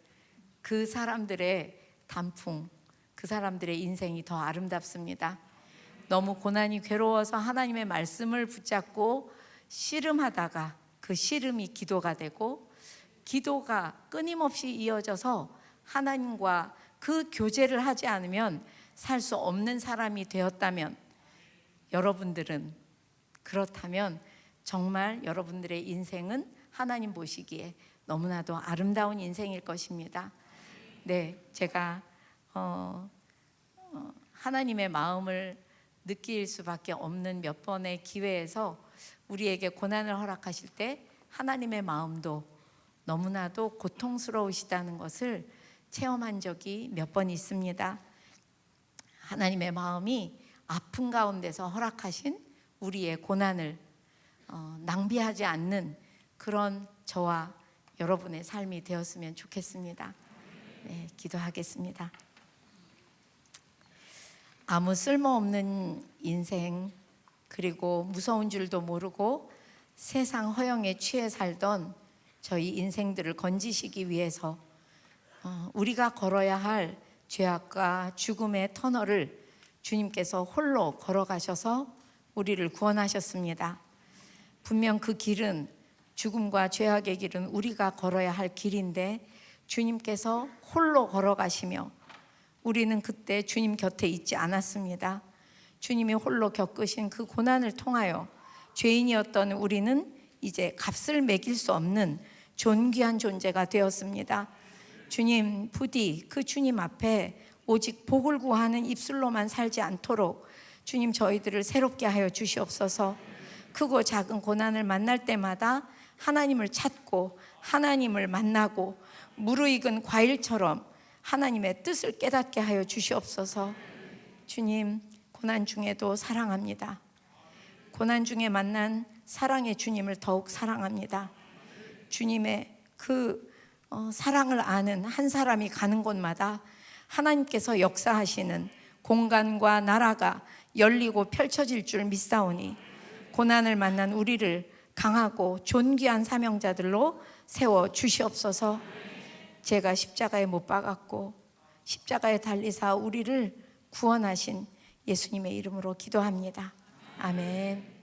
A: 그 사람들의 단풍, 그 사람들의 인생이 더 아름답습니다. 너무 고난이 괴로워서 하나님의 말씀을 붙잡고 씨름하다가 그 씨름이 기도가 되고 기도가 끊임없이 이어져서 하나님과 그 교제를 하지 않으면 살 수 없는 사람이 되었다면 여러분들은 그렇다면 정말 여러분들의 인생은 하나님 보시기에 너무나도 아름다운 인생일 것입니다. 네, 제가 하나님의 마음을 느낄 수밖에 없는 몇 번의 기회에서 우리에게 고난을 허락하실 때 하나님의 마음도 너무나도 고통스러우시다는 것을 체험한 적이 몇 번 있습니다. 하나님의 마음이 아픈 가운데서 허락하신 우리의 고난을 낭비하지 않는 그런 저와 여러분의 삶이 되었으면 좋겠습니다. 네, 기도하겠습니다. 아무 쓸모없는 인생, 그리고 무서운 줄도 모르고 세상 허영에 취해 살던 저희 인생들을 건지시기 위해서 우리가 걸어야 할 죄악과 죽음의 터널을 주님께서 홀로 걸어가셔서 우리를 구원하셨습니다. 분명 그 길은 죽음과 죄악의 길은 우리가 걸어야 할 길인데 주님께서 홀로 걸어가시며 우리는 그때 주님 곁에 있지 않았습니다. 주님이 홀로 겪으신 그 고난을 통하여 죄인이었던 우리는 이제 값을 매길 수 없는 존귀한 존재가 되었습니다. 주님 부디 그 주님 앞에 오직 복을 구하는 입술로만 살지 않도록 주님 저희들을 새롭게 하여 주시옵소서. 크고 작은 고난을 만날 때마다 하나님을 찾고 하나님을 만나고 무르익은 과일처럼 하나님의 뜻을 깨닫게 하여 주시옵소서. 주님, 고난 중에도 사랑합니다. 고난 중에 만난 사랑의 주님을 더욱 사랑합니다. 주님의 그 사랑을 아는 한 사람이 가는 곳마다 하나님께서 역사하시는 공간과 나라가 열리고 펼쳐질 줄 믿사오니 고난을 만난 우리를 강하고 존귀한 사명자들로 세워 주시옵소서. 제가 십자가에 못 박았고 십자가에 달리사 우리를 구원하신 예수님의 이름으로 기도합니다. 아멘.